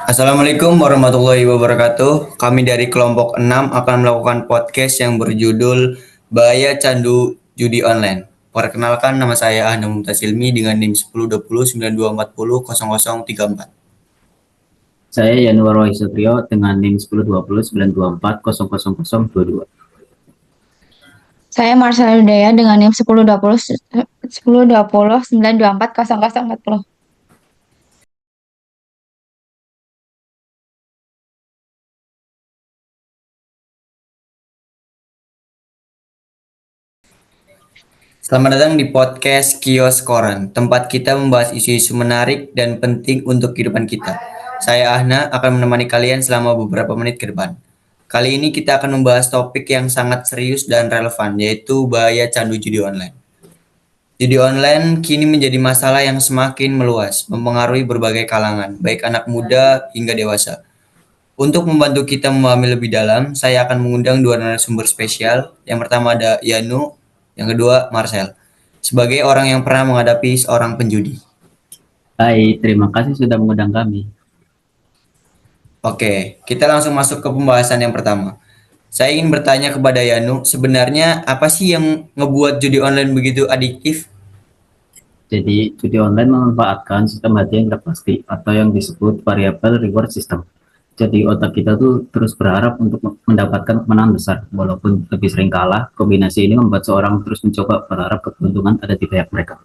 Assalamualaikum warahmatullahi wabarakatuh. Kami dari kelompok 6 akan melakukan podcast yang berjudul Bahaya Candu Judi Online. Perkenalkan, nama saya Ahna Mumtaz Ilmi dengan NIM 102092400034. Saya Yanuar Wahisatrio dengan NIM 102092400022. Saya Marcel Hidayah dengan NIM 1020 924 0040. Selamat datang di podcast Kios Koran, tempat kita membahas isu-isu menarik dan penting untuk kehidupan kita. Saya Ahna akan menemani kalian selama beberapa menit ke depan. Kali ini kita akan membahas topik yang sangat serius dan relevan, yaitu bahaya candu judi online. Judi online kini menjadi masalah yang semakin meluas, mempengaruhi berbagai kalangan, baik anak muda hingga dewasa. Untuk membantu kita memahami lebih dalam, saya akan mengundang dua narasumber spesial. Yang pertama ada Yanu, yang kedua Marcel, sebagai orang yang pernah menghadapi seorang penjudi. Hai, terima kasih sudah mengundang kami. Oke, kita langsung masuk ke pembahasan yang pertama. Saya ingin bertanya kepada Yanu, sebenarnya apa sih yang ngebuat judi online begitu adiktif? Jadi, judi online memanfaatkan sistem hadiah yang tidak pasti atau yang disebut variable reward system. Jadi, otak kita tuh terus berharap untuk mendapatkan kemenangan besar, walaupun lebih sering kalah. Kombinasi ini membuat seorang terus mencoba berharap keuntungan ada di pihak mereka.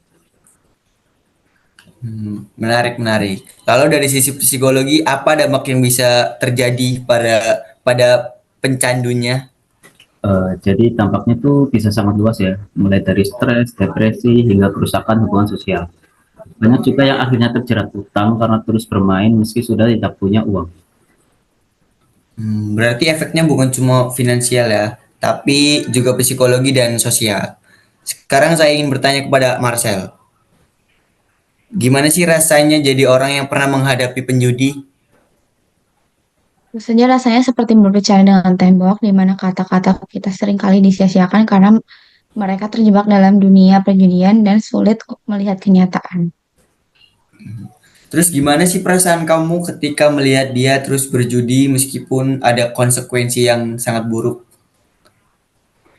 Menarik. Lalu dari sisi psikologi, apa dampak yang bisa terjadi pada pencandunya? Jadi, dampaknya tuh bisa sangat luas ya, mulai dari stres, depresi, hingga kerusakan hubungan sosial. Banyak juga yang akhirnya terjerat utang karena terus bermain meski sudah tidak punya uang. Berarti efeknya bukan cuma finansial ya, tapi juga psikologi dan sosial. Sekarang saya ingin bertanya kepada Marcel, gimana sih rasanya jadi orang yang pernah menghadapi penjudi? Tentu saja rasanya seperti berbicara dengan tembok, di mana kata-kata kita seringkali disia-siakan karena mereka terjebak dalam dunia perjudian dan sulit melihat kenyataan. Terus gimana sih perasaan kamu ketika melihat dia terus berjudi meskipun ada konsekuensi yang sangat buruk?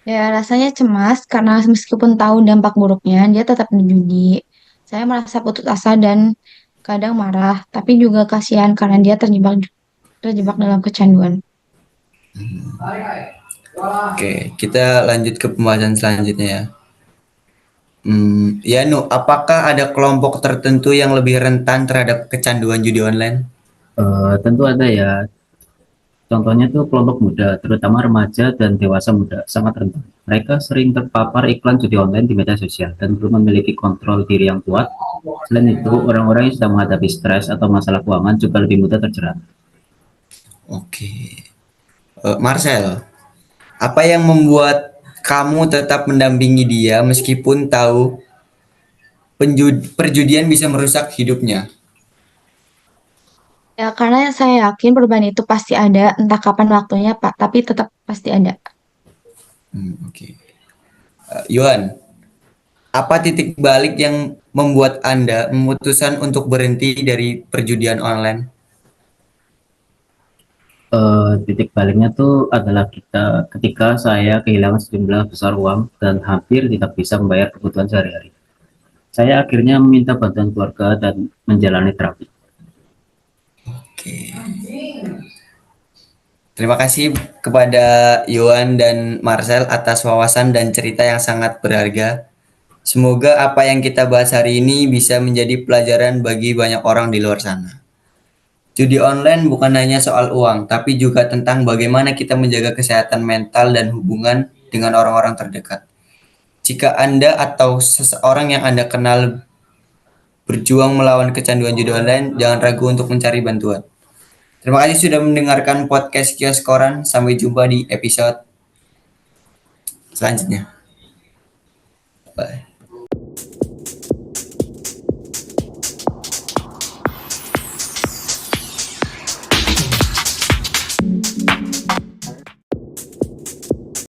Ya, rasanya cemas karena meskipun tahu dampak buruknya, dia tetap menjudi. Saya merasa putus asa dan kadang marah, tapi juga kasihan karena dia terjebak dalam kecanduan. Oke, kita lanjut ke pembahasan selanjutnya ya. Ya Nu, apakah ada kelompok tertentu yang lebih rentan terhadap kecanduan judi online? Tentu ada ya. Contohnya tuh kelompok muda, terutama remaja dan dewasa muda, sangat rentan. Mereka sering terpapar iklan judi online di media sosial dan belum memiliki kontrol diri yang kuat. Selain itu, orang-orang yang sedang menghadapi stres atau masalah keuangan juga lebih mudah terjerat. Oke. Marcel, apa yang membuat kamu tetap mendampingi dia meskipun tahu perjudian bisa merusak hidupnya? Ya, karena saya yakin perubahan itu pasti ada, entah kapan waktunya, Pak, tapi tetap pasti ada. Oke. Yuan, apa titik balik yang membuat Anda memutuskan untuk berhenti dari perjudian online? Titik baliknya tuh adalah ketika saya kehilangan sejumlah besar uang dan hampir tidak bisa membayar kebutuhan sehari-hari. Saya akhirnya meminta bantuan keluarga dan menjalani terapi. Oke. Terima kasih kepada Yuan dan Marcel atas wawasan dan cerita yang sangat berharga. Semoga apa yang kita bahas hari ini bisa menjadi pelajaran bagi banyak orang di luar sana. Judi online bukan hanya soal uang, tapi juga tentang bagaimana kita menjaga kesehatan mental dan hubungan dengan orang-orang terdekat. Jika Anda atau seseorang yang Anda kenal berjuang melawan kecanduan judi online, jangan ragu untuk mencari bantuan. Terima kasih sudah mendengarkan podcast Kios Koran. Sampai jumpa di episode selanjutnya. Bye.